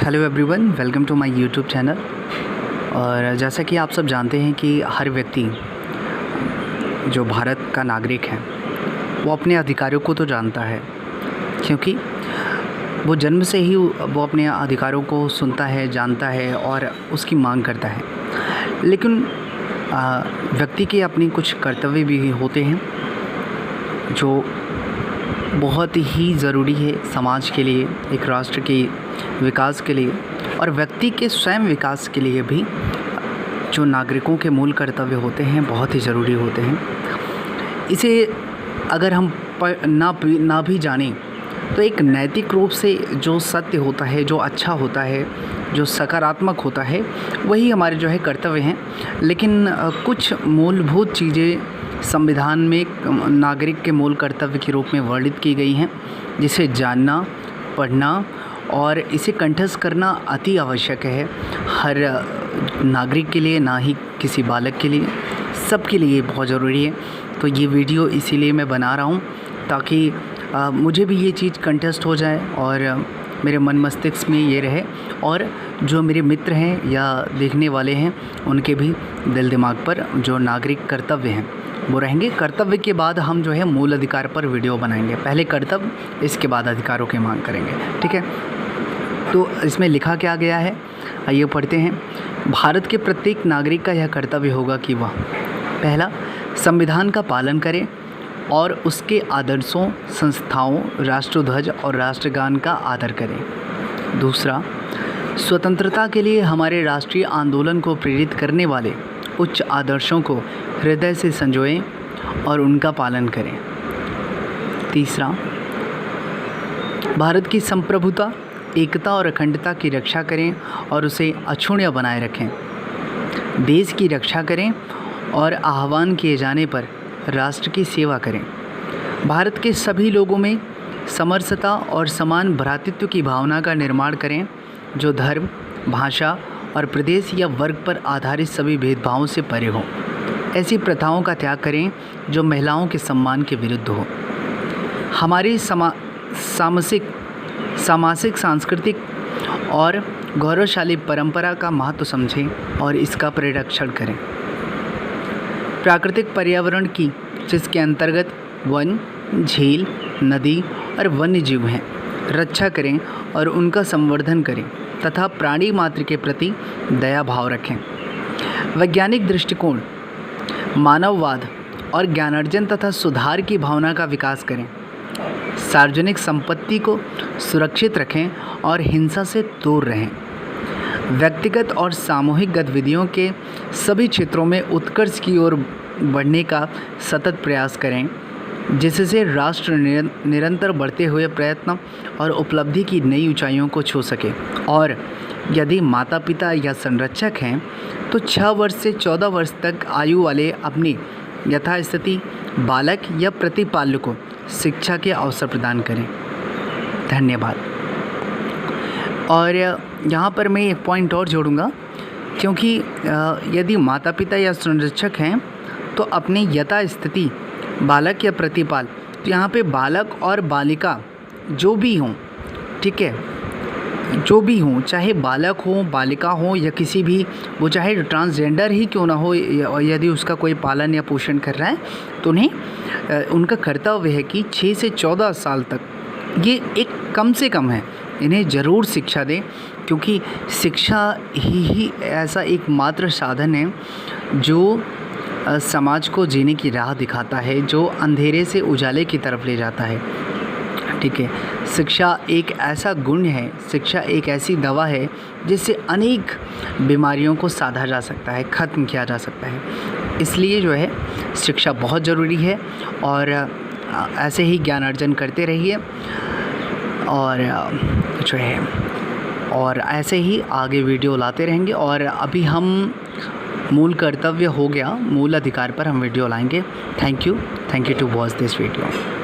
Hello everyone, welcome to my YouTube channel. और जैसा कि आप सब जानते हैं कि हर व्यक्ति जो भारत का नागरिक है वो अपने अधिकारों को तो जानता है, क्योंकि वो जन्म से ही वो अपने अधिकारों को सुनता है, जानता है और उसकी मांग करता है। लेकिन व्यक्ति के अपनी कुछ कर्तव्य भी होते हैं जो बहुत ही ज़रूरी है समाज के लिए, एक राष्ट्र के विकास के लिए और व्यक्ति के स्वयं विकास के लिए भी। जो नागरिकों के मूल कर्तव्य होते हैं बहुत ही ज़रूरी होते हैं। इसे अगर हम ना भी जानें तो एक नैतिक रूप से जो सत्य होता है, जो अच्छा होता है, जो सकारात्मक होता है, वही हमारे जो है कर्तव्य हैं। लेकिन कुछ मूलभूत चीज़ें संविधान में नागरिक के मूल कर्तव्य के रूप में वर्णित की गई हैं, जिसे जानना, पढ़ना और इसे कंठस्थ करना अति आवश्यक है हर नागरिक के लिए, ना ही किसी बालक के लिए, सबके लिए बहुत ज़रूरी है। तो ये वीडियो इसीलिए मैं बना रहा हूँ ताकि मुझे भी ये चीज़ कंठस्थ हो जाए और मेरे मन मस्तिष्क में ये रहे और जो मेरे मित्र हैं या देखने वाले हैं उनके भी दिल दिमाग पर जो नागरिक कर्तव्य हैं वो रहेंगे। कर्तव्य के बाद हम जो है मूल अधिकार पर वीडियो बनाएंगे। पहले कर्तव्य, इसके बाद अधिकारों की मांग करेंगे, ठीक है। तो इसमें लिखा क्या गया है, आइए पढ़ते हैं। भारत के प्रत्येक नागरिक का यह कर्तव्य होगा कि वह पहला, संविधान का पालन करे और उसके आदर्शों, संस्थाओं, राष्ट्रध्वज और राष्ट्रगान का आदर करें। दूसरा, स्वतंत्रता के लिए हमारे राष्ट्रीय आंदोलन को प्रेरित करने वाले उच्च आदर्शों को हृदय से संजोएं और उनका पालन करें। तीसरा, भारत की संप्रभुता, एकता और अखंडता की रक्षा करें और उसे अक्षुण्य बनाए रखें। देश की रक्षा करें और आह्वान किए जाने पर राष्ट्र की सेवा करें। भारत के सभी लोगों में समरसता और समान भ्रातृत्व की भावना का निर्माण करें, जो धर्म, भाषा और प्रदेश या वर्ग पर आधारित सभी भेदभावों से परे हों। ऐसी प्रथाओं का त्याग करें जो महिलाओं के सम्मान के विरुद्ध हो। हमारी सामाजिक, सांस्कृतिक और गौरवशाली परंपरा का महत्व समझें और इसका परिरक्षण करें। प्राकृतिक पर्यावरण की, जिसके अंतर्गत वन, झील, नदी और वन्य जीव हैं, रक्षा करें और उनका संवर्धन करें तथा प्राणी मात्र के प्रति दया भाव रखें। वैज्ञानिक दृष्टिकोण, मानववाद और ज्ञानार्जन तथा सुधार की भावना का विकास करें। सार्वजनिक संपत्ति को सुरक्षित रखें और हिंसा से दूर रहें। व्यक्तिगत और सामूहिक गतिविधियों के सभी क्षेत्रों में उत्कर्ष की ओर बढ़ने का सतत प्रयास करें, जिससे राष्ट्र निरंतर बढ़ते हुए प्रयत्न और उपलब्धि की नई ऊंचाइयों को छू सके। और यदि माता पिता या संरक्षक हैं तो 6 वर्ष से 14 वर्ष तक आयु वाले अपनी यथास्थिति बालक या प्रतिपाल्य को शिक्षा के अवसर प्रदान करें। धन्यवाद। और यहाँ पर मैं एक पॉइंट और जोड़ूंगा, क्योंकि यदि माता पिता या संरक्षक हैं तो अपनी यथास्थिति बालक या प्रतिपाल, तो यहाँ पे बालक और बालिका जो भी हों, ठीक है, जो भी हों, चाहे बालक हो, बालिका हो या किसी भी, वो चाहे ट्रांसजेंडर ही क्यों ना हो, यदि उसका कोई पालन या पोषण कर रहा है तो उन्हें उनका कर्तव्य है कि 6 से 14 साल तक, ये एक कम से कम है, इन्हें ज़रूर शिक्षा दें, क्योंकि शिक्षा ही ऐसा एक मात्र साधन है जो समाज को जीने की राह दिखाता है, जो अंधेरे से उजाले की तरफ ले जाता है, ठीक है। शिक्षा एक ऐसा गुण है, शिक्षा एक ऐसी दवा है जिससे अनेक बीमारियों को साधा जा सकता है, ख़त्म किया जा सकता है। इसलिए जो है शिक्षा बहुत ज़रूरी है और ऐसे ही ज्ञान अर्जन करते रहिए और जो है और ऐसे ही आगे वीडियो लाते रहेंगे। और अभी हम मूल कर्तव्य हो गया, मूल अधिकार पर हम वीडियो लाएंगे। Thank you to watch this video.